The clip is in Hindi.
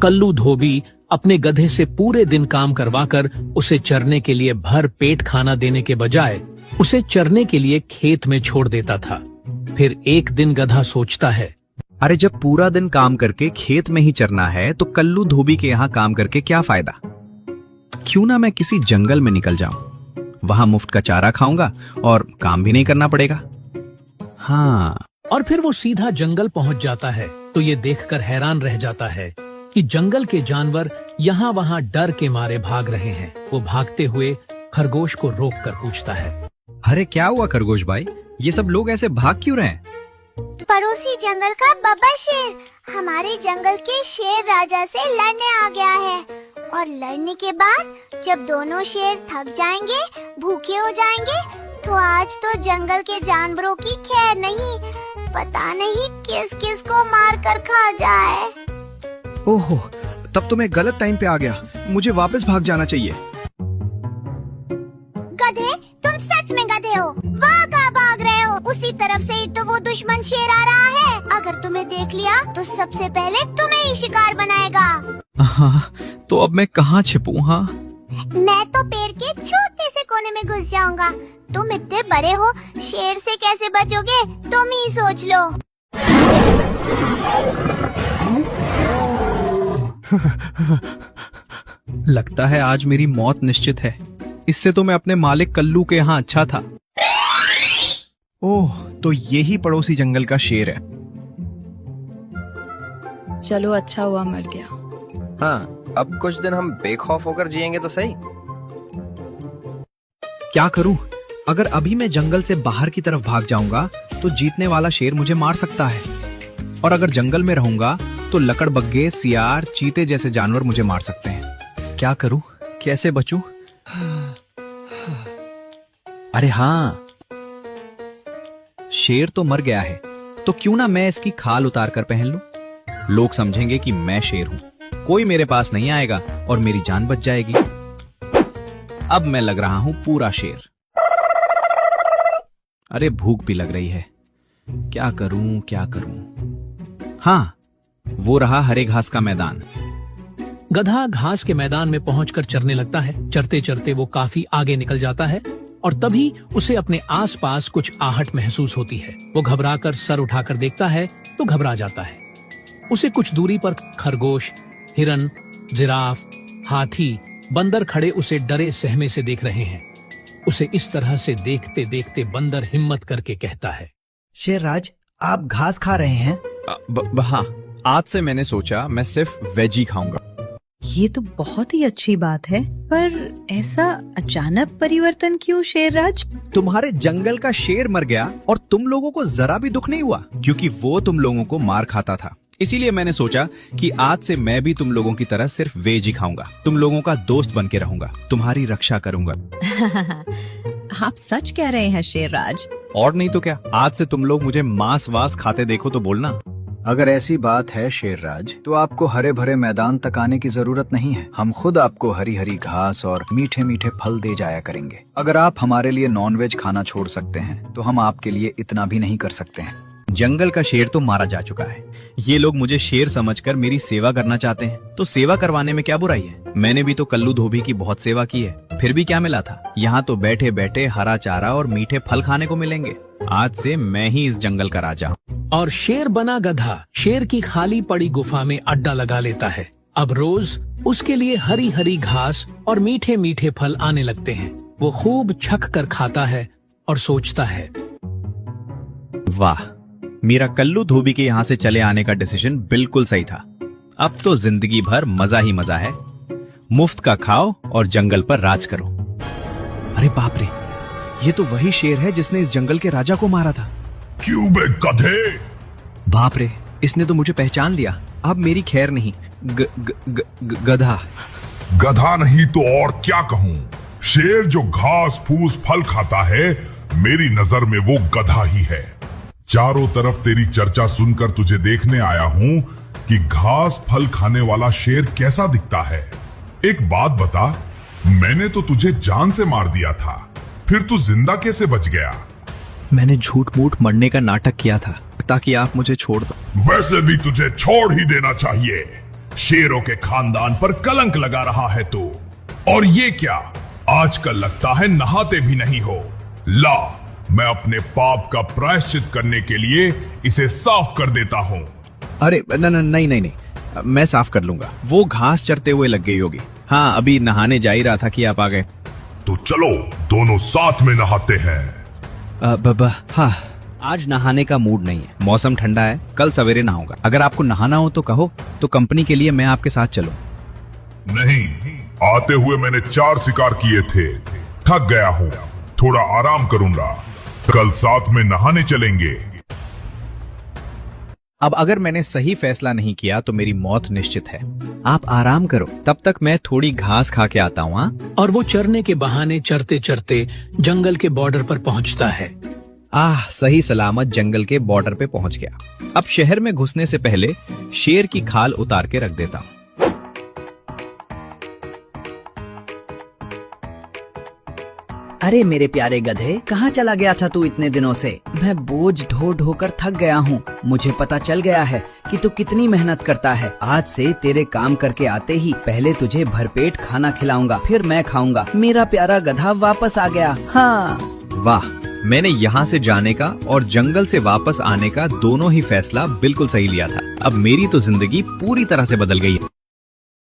कल्लू धोबी अपने गधे से पूरे दिन काम करवाकर उसे चरने के लिए भर पेट खाना देने के बजाय उसे चरने के लिए खेत में छोड़ देता था। फिर एक दिन गधा सोचता है, अरे जब पूरा दिन काम करके खेत में ही चरना है तो कल्लू धोबी के यहाँ काम करके क्या फायदा। क्यों ना मैं किसी जंगल में निकल जाऊं, वहां मुफ्त का चारा खाऊंगा और काम भी नहीं करना पड़ेगा। हाँ। और फिर वो सीधा जंगल पहुंच जाता है तो ये देखकर हैरान रह जाता है कि जंगल के जानवर यहाँ वहाँ डर के मारे भाग रहे हैं। वो भागते हुए खरगोश को रोककर पूछता है, अरे क्या हुआ खरगोश भाई, ये सब लोग ऐसे भाग क्यों रहे हैं? पड़ोसी जंगल का बब्बर शेर हमारे जंगल के शेर राजा से लड़ने आ गया है और लड़ने के बाद जब दोनों शेर थक जाएंगे, भूखे हो जाएंगे, तो आज तो जंगल के जानवरों की खैर नहीं। पता नहीं किस किस को मार कर खा जाए। ओहो, तब तो मैं गलत टाइम पे आ गया, मुझे वापस भाग जाना चाहिए। गधे, तुम सच में गधे हो। वहाँ कहाँ भाग रहे हो? उसी तरफ से ही तो वो दुश्मन शेर आ रहा है। अगर तुम्हें देख लिया तो सबसे पहले तुम्हें ही शिकार बनाएगा। हाँ, तो अब मैं कहाँ छिपूं? हाँ, मैं तो पेड़ के छोटे से कोने में घुस जाऊंगा। तुम इतने बड़े हो, शेर से कैसे बचोगे? तुम ही सोच लो। लगता है आज मेरी मौत निश्चित है। इससे तो मैं अपने मालिक कल्लू के यहाँ अच्छा था। ओह, तो यही पड़ोसी जंगल का शेर है। चलो अच्छा हुआ मर गया। हाँ, अब कुछ दिन हम बेखौफ होकर जिएंगे तो सही। क्या करूं? अगर अभी मैं जंगल से बाहर की तरफ भाग जाऊंगा तो जीतने वाला शेर मुझे मार सकता है, और अगर जंगल में रहूंगा तो लकड़बग्गे, सियार, चीते जैसे जानवर मुझे मार सकते हैं। क्या करूं? कैसे बचूं? अरे हाँ, शेर तो मर गया है, तो क्यों ना मैं इसकी खाल उतार कर पहन लूं? लोग समझेंगे कि मैं शेर हूं, कोई मेरे पास नहीं आएगा और मेरी जान बच जाएगी। अब मैं लग रहा हूं पूरा शेर। अरे भूख भी लग रही है, क्या करूं क्या करूं? हाँ, वो रहा हरे घास का मैदान। गधा घास के मैदान में पहुंचकर चरने लगता है। चरते चरते वो काफी आगे निकल जाता है और तभी उसे अपने आसपास कुछ आहट महसूस होती है। वो घबराकर सर उठाकर देखता है तो घबरा जाता है। उसे कुछ दूरी पर खरगोश, हिरन, जिराफ, हाथी, बंदर खड़े उसे डरे सहमे से देख रहे हैं। उसे इस तरह से देखते देखते बंदर हिम्मत करके कहता है, शेरराज, आप घास खा रहे हैं? हाँ, आज से मैंने सोचा मैं सिर्फ वेज ही खाऊंगा। ये तो बहुत ही अच्छी बात है, पर ऐसा अचानक परिवर्तन क्यों शेरराज? तुम्हारे जंगल का शेर मर गया और तुम लोगों को जरा भी दुख नहीं हुआ, क्योंकि वो तुम लोगों को मार खाता था। इसीलिए मैंने सोचा कि आज से मैं भी तुम लोगों की तरह सिर्फ वेज ही खाऊंगा, तुम लोगों का दोस्त बन के रहूंगा, तुम्हारी रक्षा करूंगा। आप सच कह रहे हैं शेरराज? और नहीं तो क्या, आज से तुम लोग मुझे मांस वास खाते देखो तो बोलना। अगर ऐसी बात है शेरराज, तो आपको हरे भरे मैदान तक आने की जरूरत नहीं है। हम खुद आपको हरी हरी घास और मीठे मीठे फल दे जाया करेंगे। अगर आप हमारे लिए नॉनवेज खाना छोड़ सकते हैं तो हम आपके लिए इतना भी नहीं कर सकते हैं। जंगल का शेर तो मारा जा चुका है, ये लोग मुझे शेर समझकर मेरी सेवा करना चाहते हैं, तो सेवा करवाने में क्या बुराई है? मैंने भी तो कल्लू धोबी की बहुत सेवा की है, फिर भी क्या मिला था? यहाँ तो बैठे बैठे हरा चारा और मीठे फल खाने को मिलेंगे। आज से मैं ही इस जंगल का राजा हूँ। और शेर बना गधा शेर की खाली पड़ी गुफा में अड्डा लगा लेता है। अब रोज उसके लिए हरी हरी घास और मीठे मीठे फल आने लगते हैं। वो खूब छक कर खाता है और सोचता है, वाह, मेरा कल्लू धोबी के यहाँ से चले आने का डिसीजन बिल्कुल सही था। अब तो जिंदगी भर मजा ही मजा है। मुफ्त का खाओ और जंगल पर राज करो। अरे बाप रे, ये तो वही शेर है जिसने इस जंगल के राजा को मारा था। क्यों बे गधे? बाप रे, इसने तो मुझे पहचान लिया। अब मेरी खैर नहीं। गधा। गधा नहीं तो और क्या कहूँ? शेर जो घास फूस फल खाता है, मेरी नजर में वो गधा ही है। चारों तरफ तेरी चर्चा सुनकर तुझे देखने आया हूँ कि घास फल खाने वाला शेर कैसा दिखता है। एक बात बता, मैंने तो तुझे जान से मार दिया था, फिर तू जिंदा कैसे बच गया? मैंने झूठ मूठ मरने का नाटक किया था ताकि आप मुझे छोड़ दो। वैसे भी तुझे छोड़ ही देना चाहिए। शेरों के खानदान पर कलंक लगा रहा है तू। और ये क्या, आजकल लगता है नहाते भी नहीं हो। ला, मैं अपने पाप का प्रायश्चित करने के लिए इसे साफ कर देता हूँ। अरे नहीं, मैं साफ कर लूंगा। वो घास चरते हुए लग गई होगी। हाँ, अभी नहाने जा ही रहा था कि आप आ गए। तो चलो दोनों साथ में नहाते हैं। हाँ, आज नहाने का मूड नहीं है। मौसम ठंडा है, कल सवेरे नहाऊंगा। अगर आपको नहाना हो तो कहो, तो कंपनी के लिए मैं आपके साथ चलूं। नहीं, आते हुए मैंने 4 शिकार किए थे, थक गया हूँ, थोड़ा आराम करूंगा। कल साथ में नहाने चलेंगे। अब अगर मैंने सही फैसला नहीं किया तो मेरी मौत निश्चित है। आप आराम करो, तब तक मैं थोड़ी घास खा के आता हूँ। हाँ? और वो चरने के बहाने चरते चरते जंगल के बॉर्डर पर पहुंचता है। सही सलामत जंगल के बॉर्डर पे पहुंच गया। अब शहर में घुसने से पहले शेर की खाल उतार के रख देता हूँ। अरे मेरे प्यारे गधे, कहाँ चला गया था तू इतने दिनों से? मैं बोझ ढो ढो कर थक गया हूँ। मुझे पता चल गया है कि तू कितनी मेहनत करता है। आज से तेरे काम करके आते ही पहले तुझे भरपेट खाना खिलाऊंगा, फिर मैं खाऊंगा। मेरा प्यारा गधा वापस आ गया। हाँ, वाह, मैंने यहाँ से जाने का और जंगल से वापस आने का दोनों ही फैसला बिल्कुल सही लिया था। अब मेरी तो जिंदगी पूरी तरह से बदल गई है।